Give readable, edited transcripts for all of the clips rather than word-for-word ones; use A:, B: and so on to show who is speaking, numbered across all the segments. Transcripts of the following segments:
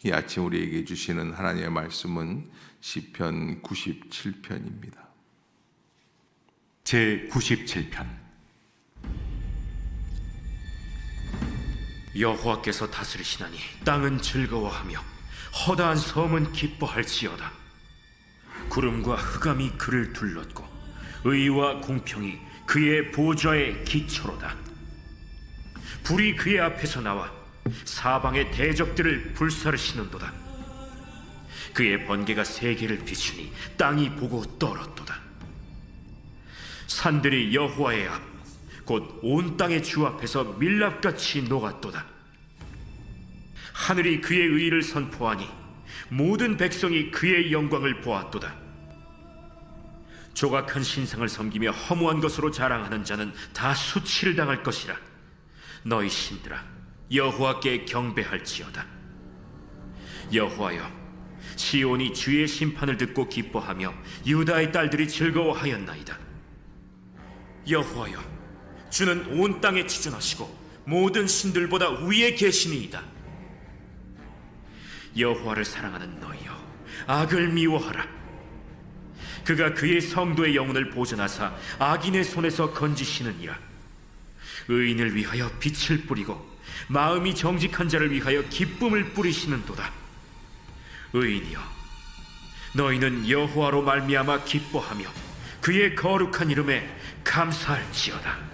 A: 이 아침 우리에게 주시는 하나님의 말씀은 시편 97편입니다.
B: 제 97편. 여호와께서 다스리시나니 땅은 즐거워하며 허다한 섬은 기뻐할지어다. 구름과 흑암이 그를 둘렀고 의와 공평이 그의 보좌의 기초로다. 불이 그의 앞에서 나와 사방의 대적들을 불사르시는도다. 그의 번개가 세계를 비추니 땅이 보고 떨었도다. 산들이 여호와의 앞, 곧 온 땅의 주 앞에서 밀랍같이 녹았도다. 하늘이 그의 의를 선포하니 모든 백성이 그의 영광을 보았도다. 조각한 신상을 섬기며 허무한 것으로 자랑하는 자는 다 수치를 당할 것이라. 너희 신들아, 여호와께 경배할지어다. 여호와여, 시온이 주의 심판을 듣고 기뻐하며 유다의 딸들이 즐거워하였나이다. 여호와여, 주는 온 땅에 지존하시고 모든 신들보다 위에 계시니이다. 여호와를 사랑하는 너희여, 악을 미워하라. 그가 그의 성도의 영혼을 보존하사 악인의 손에서 건지시느니라. 의인을 위하여 빛을 뿌리고 마음이 정직한 자를 위하여 기쁨을 뿌리시는도다. 의인이여, 너희는 여호와로 말미암아 기뻐하며 그의 거룩한 이름에 감사할지어다.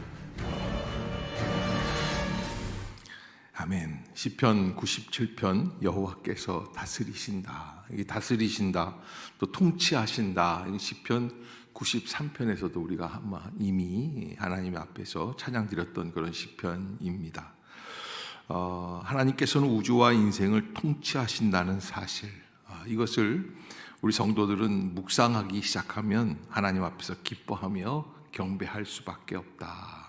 A: 아멘. 시편 97편 여호와께서 다스리신다. 이 다스리신다, 또 통치하신다. 이 시편 93편에서도 우리가 아마 이미 하나님 앞에서 찬양드렸던 그런 시편입니다. 하나님께서는 우주와 인생을 통치하신다는 사실, 이것을 우리 성도들은 묵상하기 시작하면 하나님 앞에서 기뻐하며 경배할 수밖에 없다.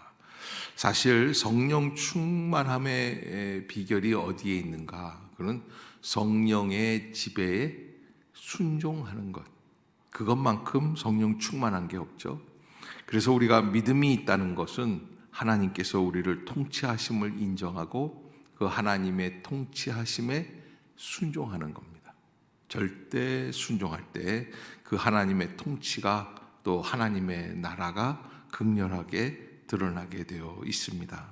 A: 사실 성령 충만함의 비결이 어디에 있는가? 그는 성령의 지배에 순종하는 것, 그것만큼 성령 충만한 게 없죠. 그래서 우리가 믿음이 있다는 것은 하나님께서 우리를 통치하심을 인정하고 그 하나님의 통치하심에 순종하는 겁니다. 절대 순종할 때 그 하나님의 통치가, 또 하나님의 나라가 극렬하게 드러나게 되어 있습니다.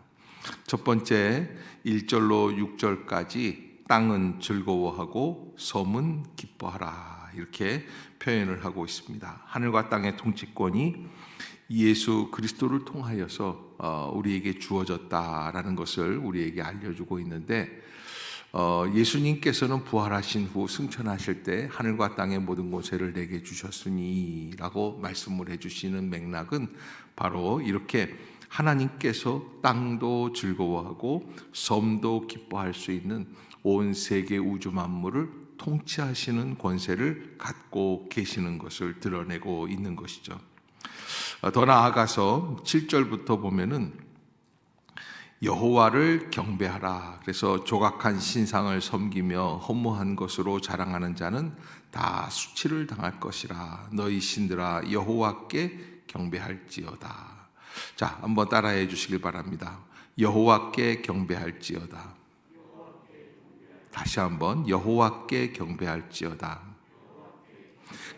A: 첫 번째 1절로 6절까지 땅은 즐거워하고 섬은 기뻐하라, 이렇게 표현을 하고 있습니다. 하늘과 땅의 통치권이 예수 그리스도를 통하여서 우리에게 주어졌다라는 것을 우리에게 알려주고 있는데, 예수님께서는 부활하신 후 승천하실 때 하늘과 땅의 모든 권세를 내게 주셨으니 라고 말씀을 해주시는 맥락은 바로 이렇게 하나님께서 땅도 즐거워하고 섬도 기뻐할 수 있는 온 세계 우주 만물을 통치하시는 권세를 갖고 계시는 것을 드러내고 있는 것이죠. 더 나아가서 7절부터 보면은 여호와를 경배하라. 그래서 조각한 신상을 섬기며 허무한 것으로 자랑하는 자는 다 수치를 당할 것이라. 너희 신들아, 여호와께 경배할지어다. 자, 한번 따라해 주시길 바랍니다. 여호와께 경배할지어다. 다시 한번, 여호와께 경배할지어다.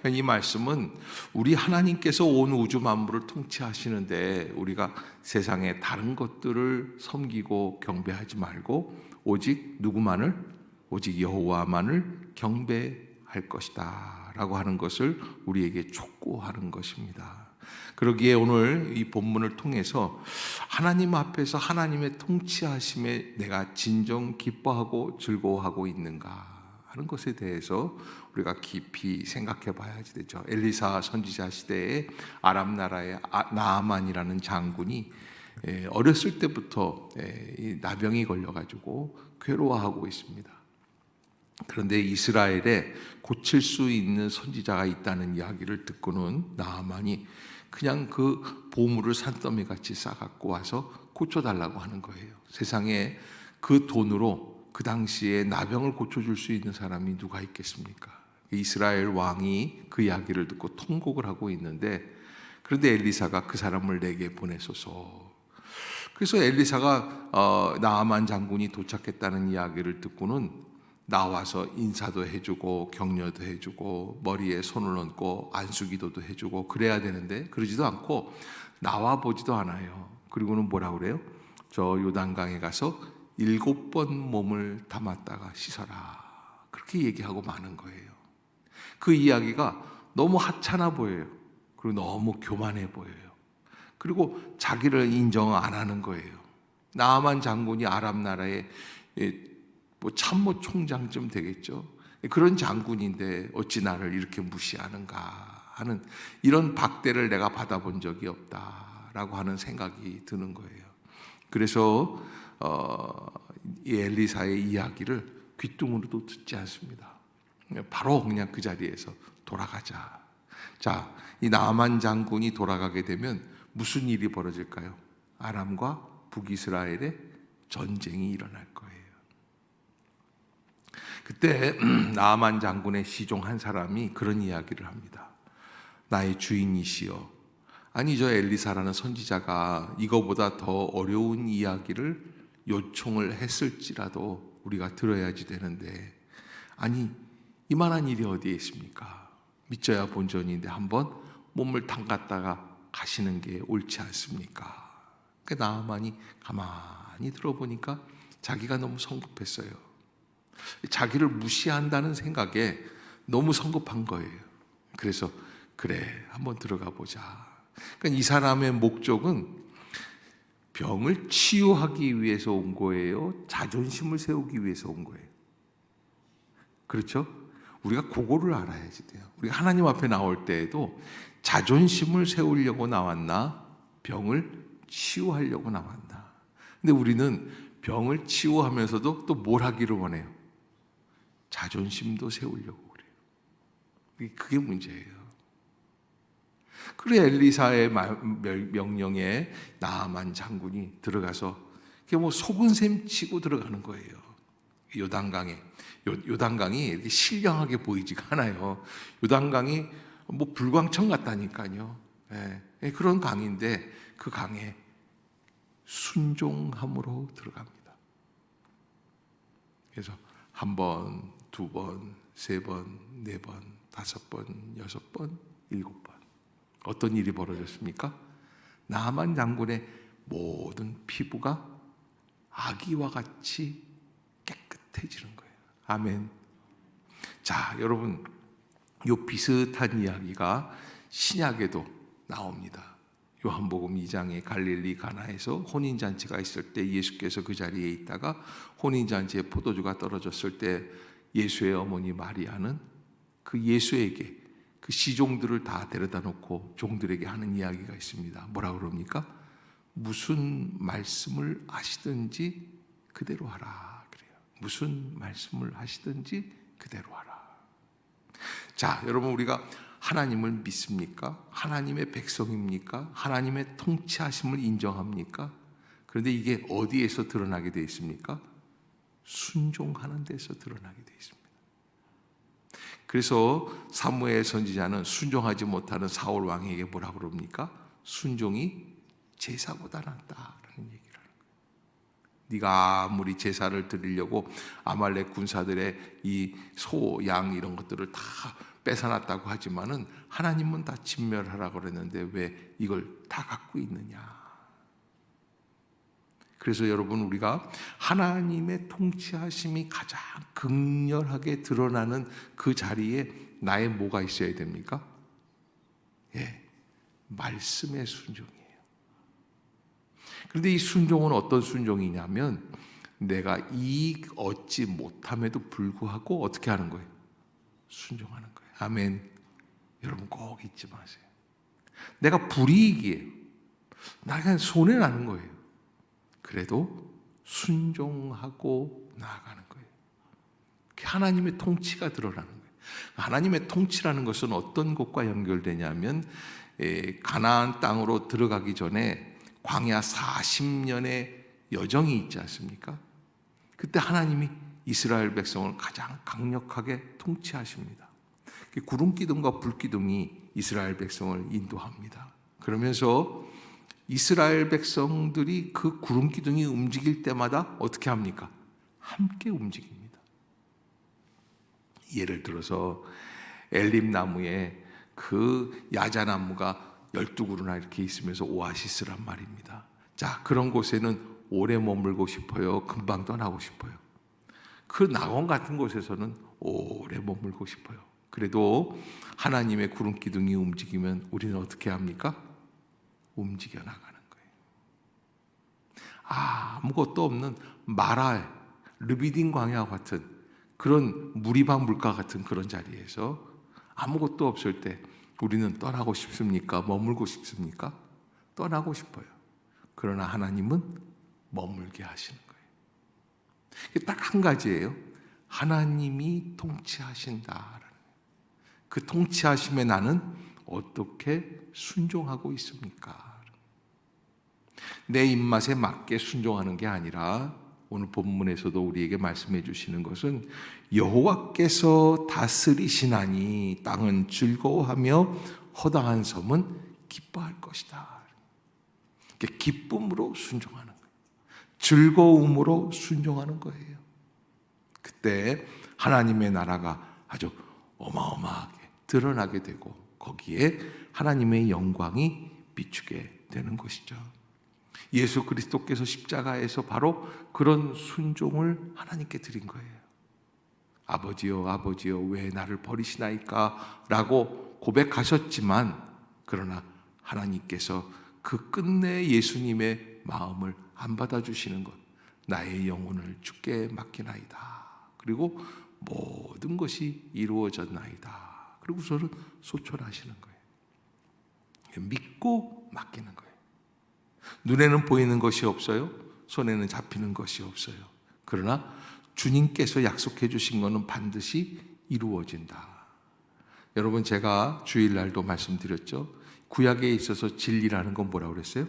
A: 이 말씀은 우리 하나님께서 온 우주 만물을 통치하시는데 우리가 세상의 다른 것들을 섬기고 경배하지 말고 오직 누구만을? 오직 여호와만을 경배할 것이다 라고 하는 것을 우리에게 촉구하는 것입니다. 그러기에 오늘 이 본문을 통해서 하나님 앞에서 하나님의 통치하심에 내가 진정 기뻐하고 즐거워하고 있는가 하는 것에 대해서 우리가 깊이 생각해 봐야지 되죠. 엘리사 선지자 시대에 아람 나라의 나아만이라는 장군이 어렸을 때부터 나병이 걸려가지고 괴로워하고 있습니다. 그런데 이스라엘에 고칠 수 있는 선지자가 있다는 이야기를 듣고는 나아만이 그냥 그 보물을 산더미 같이 싸갖고 와서 고쳐달라고 하는 거예요. 세상에 그 돈으로 그 당시에 나병을 고쳐줄 수 있는 사람이 누가 있겠습니까? 이스라엘 왕이 그 이야기를 듣고 통곡을 하고 있는데, 그런데 엘리사가 그 사람을 내게 보내소서. 그래서 엘리사가 나아만 장군이 도착했다는 이야기를 듣고는 나와서 인사도 해주고 격려도 해주고 머리에 손을 얹고 안수기도도 해주고 그래야 되는데 그러지도 않고 나와 보지도 않아요. 그리고는 뭐라 그래요? 저 요단강에 가서 7번 몸을 담았다가 씻어라. 그렇게 얘기하고 마는 거예요. 그 이야기가 너무 하찮아 보여요. 그리고 너무 교만해 보여요. 그리고 자기를 인정 안 하는 거예요. 나아만 장군이 아람 나라의 뭐 참모 총장쯤 되겠죠. 그런 장군인데 어찌 나를 이렇게 무시하는가 하는 이런 박대를 내가 받아본 적이 없다라고 하는 생각이 드는 거예요. 그래서 이 엘리사의 이야기를 귓등으로도 듣지 않습니다. 바로 그냥 그 자리에서 돌아가자. 자, 이 나아만 장군이 돌아가게 되면 무슨 일이 벌어질까요? 아람과 북이스라엘의 전쟁이 일어날 거예요. 그때 나아만 장군의 시종 한 사람이 그런 이야기를 합니다. 나의 주인이시여, 아니 저 엘리사라는 선지자가 이거보다 더 어려운 이야기를 요청을 했을지라도 우리가 들어야지 되는데, 아니 이만한 일이 어디에 있습니까? 믿져야 본전인데 한번 몸을 담갔다가 가시는 게 옳지 않습니까? 그 나아만이 가만히 들어보니까 자기가 너무 성급했어요. 자기를 무시한다는 생각에 너무 성급한 거예요. 그래서 그래 한번 들어가 보자. 그러니까 이 사람의 목적은 병을 치유하기 위해서 온 거예요? 자존심을 세우기 위해서 온 거예요? 그렇죠? 우리가 그거를 알아야지 돼요. 우리가 하나님 앞에 나올 때에도 자존심을 세우려고 나왔나? 병을 치유하려고 나왔나? 근데 우리는 병을 치유하면서도 또 뭘 하기를 원해요? 자존심도 세우려고 그래요. 그게 문제예요. 그래 엘리사의 명령에 나아만 장군이 들어가서 그게 뭐 속은 셈 치고 들어가는 거예요. 요단강에. 요단강이 이렇게 신령하게 보이지가 않아요. 요단강이 뭐 불광청 같다니까요. 예, 그런 강인데 그 강에 순종함으로 들어갑니다. 그래서 한 번, 두 번, 세 번, 네 번, 다섯 번, 여섯 번, 일곱 번. 어떤 일이 벌어졌습니까? 나아만 장군의 모든 피부가 아기와 같이 깨끗해지는 거예요. 아멘. 자, 여러분, 이 비슷한 이야기가 신약에도 나옵니다. 요한복음 2장의 갈릴리 가나에서 혼인잔치가 있을 때 예수께서 그 자리에 있다가 혼인잔치에 포도주가 떨어졌을 때 예수의 어머니 마리아는 그 예수에게 그 시종들을 다 데려다 놓고 종들에게 하는 이야기가 있습니다. 뭐라 그럽니까? 무슨 말씀을 하시든지 그대로 하라 그래요. 무슨 말씀을 하시든지 그대로 하라. 자, 여러분 우리가 하나님을 믿습니까? 하나님의 백성입니까? 하나님의 통치하심을 인정합니까? 그런데 이게 어디에서 드러나게 되어 있습니까? 순종하는 데서 드러나게 되어 있습니다. 그래서 사무엘 선지자는 순종하지 못하는 사울 왕에게 뭐라 그럽니까? 순종이 제사보다 낫다라는 얘기를 하는 거예요. 네가 아무리 제사를 드리려고 아말렉 군사들의 이 소, 양 이런 것들을 다 뺏어놨다고 하지만은 하나님은 다 진멸하라고 그랬는데 왜 이걸 다 갖고 있느냐? 그래서 여러분 우리가 하나님의 통치하심이 가장 극렬하게 드러나는 그 자리에 나의 뭐가 있어야 됩니까? 예, 말씀의 순종이에요. 그런데 이 순종은 어떤 순종이냐면 내가 이익 얻지 못함에도 불구하고 어떻게 하는 거예요? 순종하는 거예요. 아멘. 여러분 꼭 잊지 마세요. 내가 불이익이에요. 나가 손해나는 거예요. 그래도 순종하고 나아가는 거예요. 하나님의 통치가 드러나는 거예요. 하나님의 통치라는 것은 어떤 것과 연결되냐면 가나안 땅으로 들어가기 전에 광야 40년의 여정이 있지 않습니까? 그때 하나님이 이스라엘 백성을 가장 강력하게 통치하십니다. 구름 기둥과 불 기둥이 이스라엘 백성을 인도합니다. 그러면서 이스라엘 백성들이 그 구름 기둥이 움직일 때마다 어떻게 합니까? 함께 움직입니다. 예를 들어서 엘림나무에 그 야자나무가 12그루나 이렇게 있으면서 오아시스란 말입니다. 자, 그런 곳에는 오래 머물고 싶어요? 금방 떠나고 싶어요? 그 낙원 같은 곳에서는 오래 머물고 싶어요. 그래도 하나님의 구름 기둥이 움직이면 우리는 어떻게 합니까? 움직여 나가는 거예요. 아무것도 없는 마라, 르비딘 광야 같은 그런 무리방 물가 같은 그런 자리에서 아무것도 없을 때 우리는 떠나고 싶습니까? 머물고 싶습니까? 떠나고 싶어요. 그러나 하나님은 머물게 하시는 거예요. 딱 한 가지예요. 하나님이 통치하신다. 그 통치하심에 나는 어떻게 순종하고 있습니까? 내 입맛에 맞게 순종하는 게 아니라 오늘 본문에서도 우리에게 말씀해 주시는 것은 여호와께서 다스리시나니 땅은 즐거워하며 허당한 섬은 기뻐할 것이다. 기쁨으로 순종하는 거예요. 즐거움으로 순종하는 거예요. 그때 하나님의 나라가 아주 어마어마하게 드러나게 되고 거기에 하나님의 영광이 비추게 되는 것이죠. 예수 그리스도께서 십자가에서 바로 그런 순종을 하나님께 드린 거예요. 아버지여, 아버지여, 왜 나를 버리시나이까? 라고 고백하셨지만 그러나 하나님께서 그 끝내 예수님의 마음을 안 받아주시는 것, 나의 영혼을 주께 맡기나이다. 그리고 모든 것이 이루어졌나이다. 그리고서는 소천하시는 거예요. 믿고 맡기는 거예요. 눈에는 보이는 것이 없어요. 손에는 잡히는 것이 없어요. 그러나 주님께서 약속해 주신 것은 반드시 이루어진다. 여러분, 제가 주일날도 말씀드렸죠. 구약에 있어서 진리라는 건 뭐라고 그랬어요?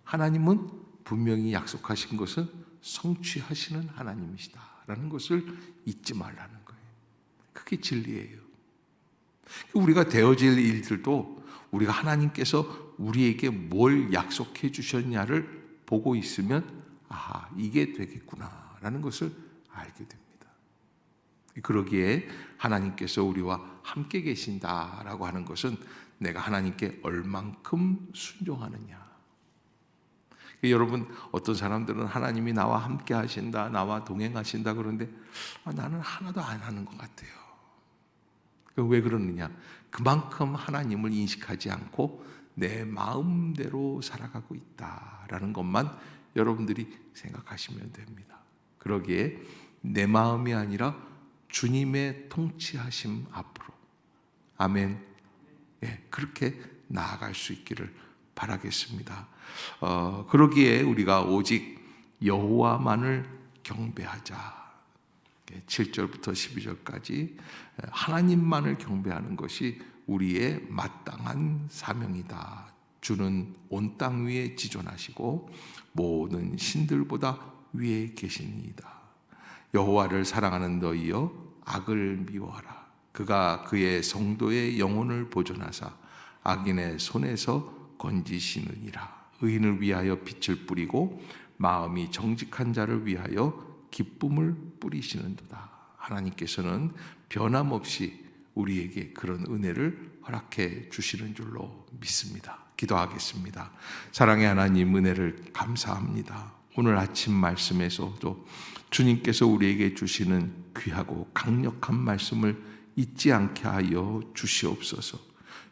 A: 하나님은 분명히 약속하신 것은 성취하시는 하나님이시다라는 것을 잊지 말라는 거예요. 그게 진리예요. 우리가 되어질 일들도 우리가 하나님께서 우리에게 뭘 약속해 주셨냐를 보고 있으면 이게 되겠구나라는 것을 알게 됩니다. 그러기에 하나님께서 우리와 함께 계신다라고 하는 것은 내가 하나님께 얼만큼 순종하느냐. 여러분, 어떤 사람들은 하나님이 나와 함께 하신다, 나와 동행하신다 그러는데 나는 하나도 안 하는 것 같아요. 왜 그러느냐? 그만큼 하나님을 인식하지 않고 내 마음대로 살아가고 있다라는 것만 여러분들이 생각하시면 됩니다. 그러기에 내 마음이 아니라 주님의 통치하심 앞으로, 아멘, 그렇게 나아갈 수 있기를 바라겠습니다. 그러기에 우리가 오직 여호와만을 경배하자. 7절부터 12절까지 하나님만을 경배하는 것이 우리의 마땅한 사명이다. 주는 온 땅 위에 지존하시고 모든 신들보다 위에 계시니이다. 여호와를 사랑하는 너희여, 악을 미워하라. 그가 그의 성도의 영혼을 보존하사 악인의 손에서 건지시느니라. 의인을 위하여 빛을 뿌리고 마음이 정직한 자를 위하여 기쁨을 뿌리시는도다. 하나님께서는 변함없이 우리에게 그런 은혜를 허락해 주시는 줄로 믿습니다. 기도하겠습니다. 사랑의 하나님, 은혜를 감사합니다. 오늘 아침 말씀에서도 주님께서 우리에게 주시는 귀하고 강력한 말씀을 잊지 않게 하여 주시옵소서.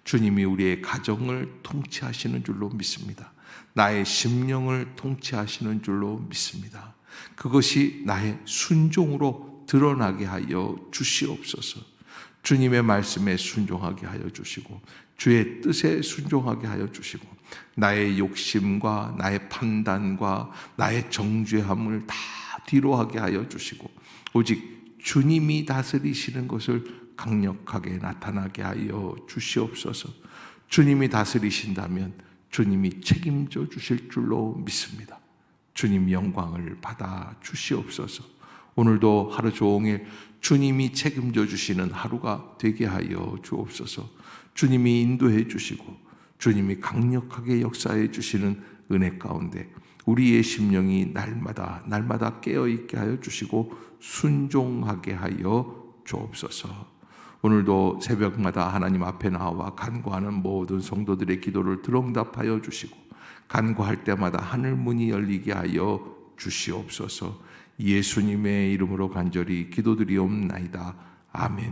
A: 주님이 우리의 가정을 통치하시는 줄로 믿습니다. 나의 심령을 통치하시는 줄로 믿습니다. 그것이 나의 순종으로 드러나게 하여 주시옵소서. 주님의 말씀에 순종하게 하여 주시고 주의 뜻에 순종하게 하여 주시고 나의 욕심과 나의 판단과 나의 정죄함을 다 뒤로하게 하여 주시고 오직 주님이 다스리시는 것을 강력하게 나타나게 하여 주시옵소서. 주님이 다스리신다면 주님이 책임져 주실 줄로 믿습니다. 주님 영광을 받아 주시옵소서. 오늘도 하루 종일 주님이 책임져 주시는 하루가 되게 하여 주옵소서. 주님이 인도해 주시고 주님이 강력하게 역사해 주시는 은혜 가운데 우리의 심령이 날마다 깨어있게 하여 주시고 순종하게 하여 주옵소서. 오늘도 새벽마다 하나님 앞에 나와 간구하는 모든 성도들의 기도를 들응답하여 주시고 간구할 때마다 하늘 문이 열리게 하여 주시옵소서. 예수님의 이름으로 간절히 기도드리옵나이다. 아멘.